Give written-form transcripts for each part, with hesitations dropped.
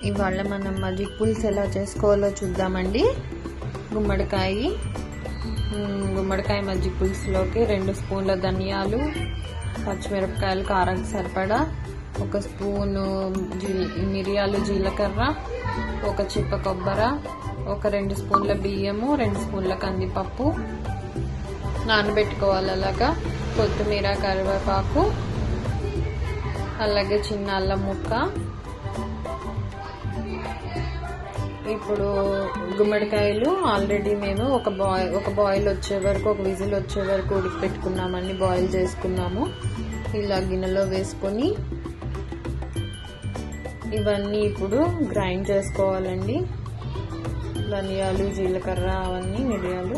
ఇవాళ మనం మజ్జిగ పులుసు ఎలా చేసుకోవాలో చూద్దామండి. గుమ్మడికాయ మజ్జిగ పులుసులోకి 2 స్పూన్ల ధనియాలు, పచ్చిమిరపకాయలు కారానికి సరిపడా, 1 స్పూను మిరియాలు, జీలకర్ర, 1 చిప్ప కొబ్బరి, 2 స్పూన్ల బియ్యము, 2 స్పూన్ల కందిపప్పు నానబెట్టుకోవాలి. అలాగా కొత్తిమీర, కరివేపాకు, అలాగే చిన్న అల్లం ముక్క. ఇప్పుడు గుమ్మడికాయలు ఆల్రెడీ మేము ఒక బాయిల్ వచ్చే వరకు, ఒక విజిల్ వచ్చే వరకు ఉడికిపెట్టుకున్నామండి, బాయిల్ చేసుకున్నాము. ఇలా గిన్నెలో వేసుకొని ఇవన్నీ ఇప్పుడు గ్రైండ్ చేసుకోవాలండి. ధనియాలు, జీలకర్ర, అవన్నీ మిరియాలు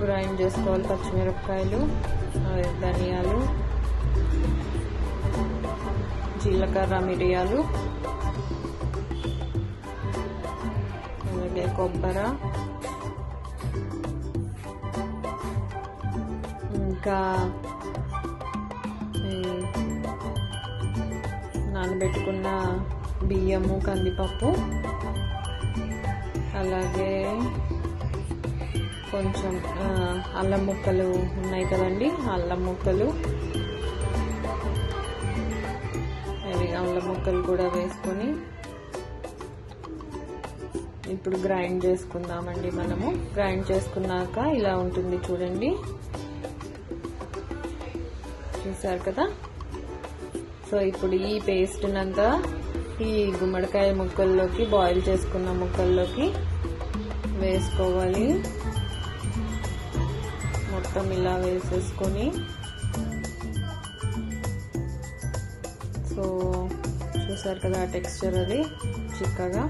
గ్రైండ్ చేసుకోవాలి. పచ్చిమిరపకాయలు, ధనియాలు, జీలకర్ర, మిరియాలు, అలాగే కొబ్బరి, ఇంకా నానబెట్టుకున్న బియ్యము, కందిపప్పు, అలాగే కొంచెం అల్లం ముక్కలు ఉన్నాయి కదండి, అల్లం ముక్కలు, అల్లం ముక్కలు కూడా వేసుకొని ఇప్పుడు గ్రైండ్ చేసుకుందామండి. మనము గ్రైండ్ చేసుకున్నాక ఇలా ఉంటుంది చూడండి, చూసారు కదా. సో ఇప్పుడు ఈ పేస్ట్ నంతా ఈ గుమ్మడికాయ ముక్కల్లోకి, బాయిల్ చేసుకున్న ముక్కల్లోకి వేసుకోవాలి. మొత్తం ఇలా వేసేసుకొని, సో చూసారు కదా టెక్స్చర్ అది చిక్కగా.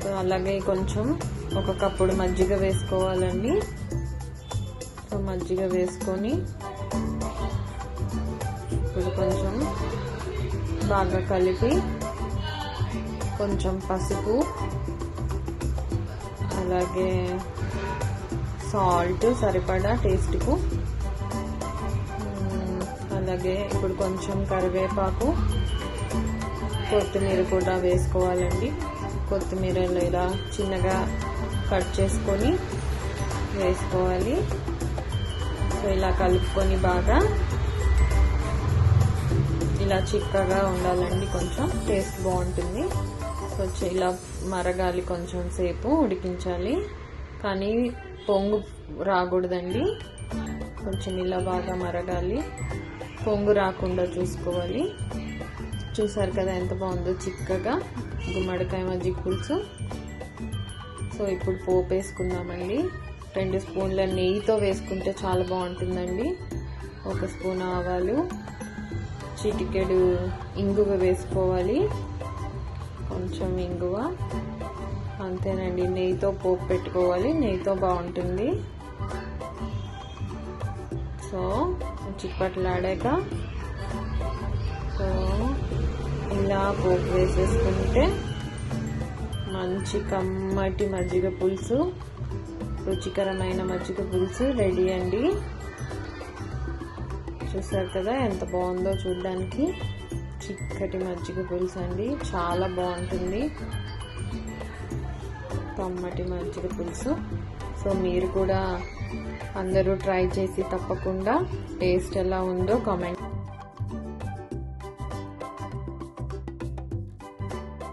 సో అలాగే కొంచెం 1 కప్పుడు మజ్జిగ వేసుకోవాలండి. సో మజ్జిగ వేసుకొని ఇప్పుడు కొంచెం బాగా కలిపి, కొంచెం పసుపు, అలాగే సాల్ట్ సరిపడా టేస్ట్కు, అలాగే ఇప్పుడు కొంచెం కరివేపాకు, కొత్తిమీర కూడా వేసుకోవాలండి. కొత్తిమీర లేదా చిన్నగా కట్ చేసుకొని వేసుకోవాలి. సో ఇలా కలుపుకొని బాగా ఇలా చిక్కగా ఉండాలండి, కొంచెం టేస్ట్ బాగుంటుంది. సో ఇలా మరగాలి, కొంచెం సేపు ఉడికించాలి, కానీ పొంగు రాకూడదండి. కొంచెం ఇలా బాగా మరగాలి, పొంగు రాకుండా చూసుకోవాలి. చూసారు కదా ఎంత బాగుందో చిక్కగా గుమ్మడికాయ మజ్జిగ పులుసు. సో ఇప్పుడు పోపు వేసుకుందామండి. 2 స్పూన్ల నెయ్యితో వేసుకుంటే చాలా బాగుంటుందండి. 1 స్పూన్ ఆవాలు, చిటికెడు ఇంగువ వేసుకోవాలి, కొంచెం ఇంగువ, అంతేనండి. నెయ్యితో పోపు పెట్టుకోవాలి, నెయ్యితో బాగుంటుంది. సో చిప్పట్లాడాక సో ఇలా పోపు వేసేసుకుంటే మంచి కమ్మటి మజ్జిగ పులుసు, రుచికరమైన మజ్జిగ పులుసు రెడీ అండి. చూసారు కదా ఎంత బాగుందో చూడడానికి. చిక్కటి మజ్జిగ పులుసు అండి, చాలా బాగుంటుంది కమ్మటి మజ్జిగ పులుసు. సో మీరు కూడా అందరూ ట్రై చేసి తప్పకుండా టేస్ట్ ఎలా ఉందో కామెంట్